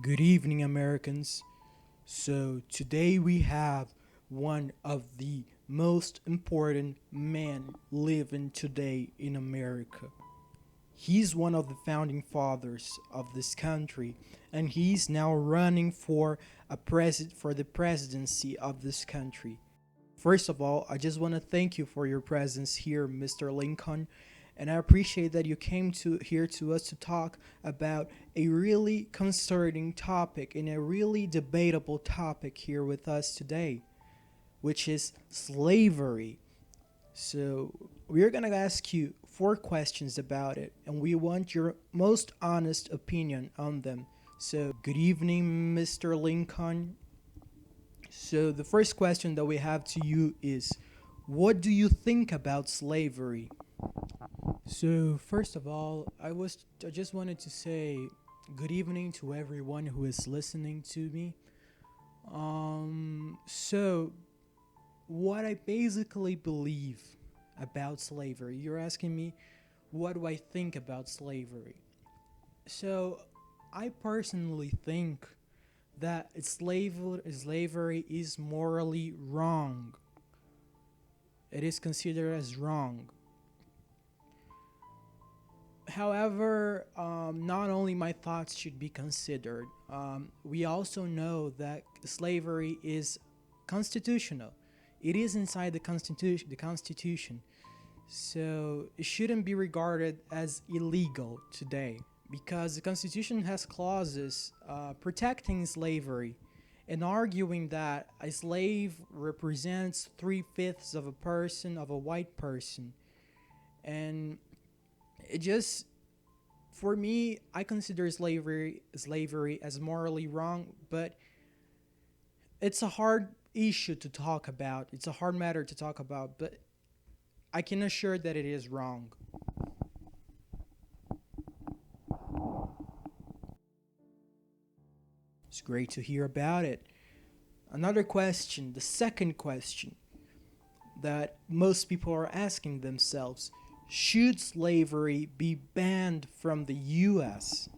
Good evening, Americans. So, today we have one of the most important men living today in America. He's one of the founding fathers of this country, and he's now running for the presidency of this country. First of all, I just want to thank you for your presence here, Mr. Lincoln, and I appreciate that you came to here to us to talk about a really concerning topic and a really debatable topic here with us today, which is slavery. So, we're going to ask you four questions about it, and we want your most honest opinion on them. So, good evening, Mr. Lincoln. So, the first question that we have to you is, what do you think about slavery? So, first of all, I just wanted to say good evening to everyone who is listening to me. So what I basically believe about slavery, you're asking me what do I think about slavery? So, I personally think that slavery is morally wrong. It is considered as wrong. However, not only my thoughts should be considered, we also know that slavery is constitutional. It is inside the constitution. So it shouldn't be regarded as illegal today because the Constitution has clauses protecting slavery and arguing that a slave represents three-fifths of a person, of a white person. And it just, for me, I consider slavery as morally wrong, but it's a hard issue to talk about. It's a hard matter to talk about, but I can assure that it is wrong. It's great to hear about it. Another question, the second question that most people are asking themselves: should slavery be banned from the US?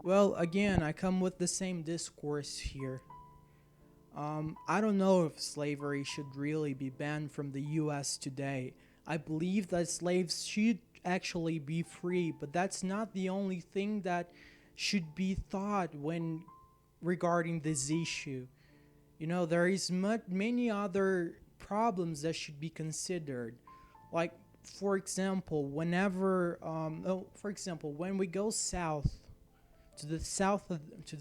Well, again, I come with the same discourse here. I don't know if slavery should really be banned from the US today. I believe that slaves should actually be free, but that's not the only thing that should be thought when regarding this issue. There is many other problems that should be considered. Like, for example, when we go south to the south of to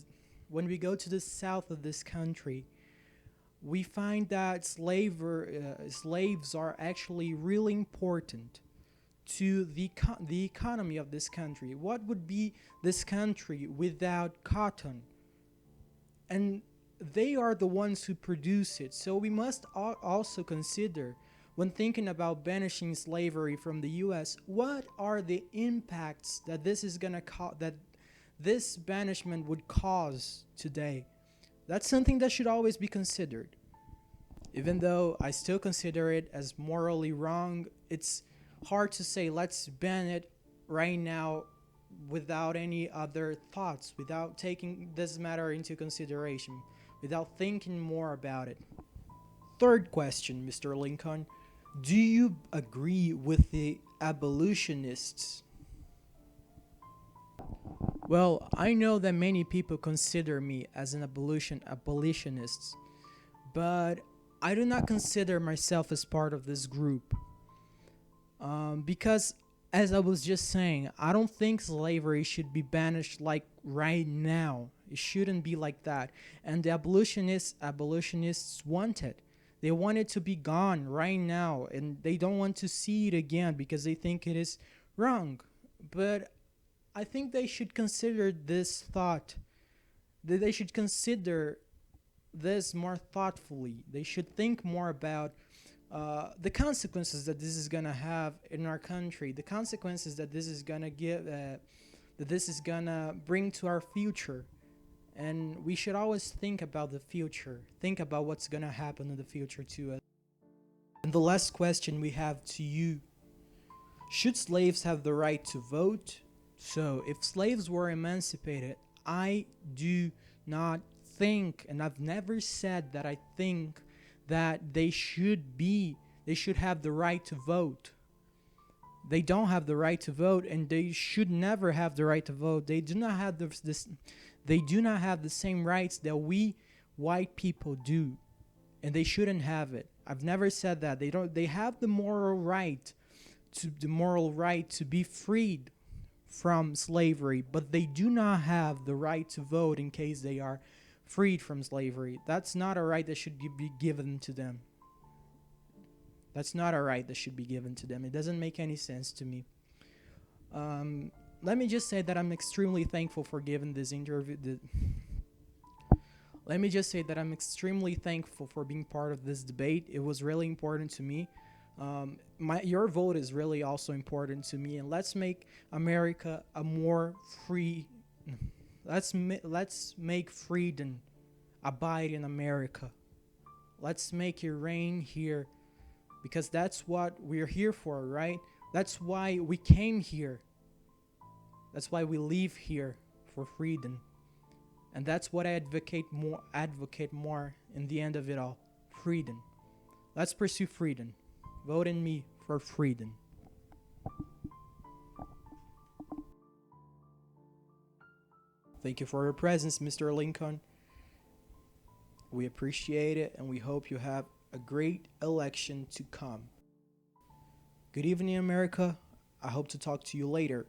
when we go to the south of this country, we find that slaves are actually really important to the economy of this country. What would be this country without cotton? And they are the ones who produce it. So we must also consider, when thinking about banishing slavery from the U.S., what are the impacts that that this banishment would cause today? That's something that should always be considered. Even though I still consider it as morally wrong, it's hard to say let's ban it right now without any other thoughts, without taking this matter into consideration, without thinking more about it. Third question, Mr. Lincoln. Do you agree with the abolitionists? Well, I know that many people consider me as an abolitionist, but I do not consider myself as part of this group. Because, as I was just saying, I don't think slavery should be banished like right now. It shouldn't be like that. And the abolitionists want it. They want it to be gone right now, and they don't want to see it again because they think it is wrong. But I think they should consider this thought. That they should consider this more thoughtfully. They should think more about the consequences that this is gonna have in our country, the consequences that this is gonna bring to our future. And we should always think about the future, think about what's gonna happen in the future to us. And the last question we have to you: should slaves have the right to vote? So, if slaves were emancipated, I do not think, and I've never said that I think that they should have the right to vote. They don't have the right to vote, and they should never have the right to vote. They do not have they do not have the same rights that we white people do, and they shouldn't have it. I've never said that. They have the moral right to be freed from slavery, but they do not have the right to vote in case they are freed from slavery. That's not a right that should be given to them. That's not a right that should be given to them. It doesn't make any sense to me. Um, Let me just say that I'm extremely thankful for giving this interview. Let me just say that I'm extremely thankful for being part of this debate. It was really important to me. Your vote is really also important to me, and let's make America a more free. Let's make freedom abide in America. Let's make it reign here, because that's what we're here for, right? That's why we came here. That's why we live here, for freedom. And that's what I advocate more in the end of it all. Freedom. Let's pursue freedom. Vote in me for freedom. Thank you for your presence, Mr. Lincoln. We appreciate it, and we hope you have a great election to come. Good evening, America. I hope to talk to you later.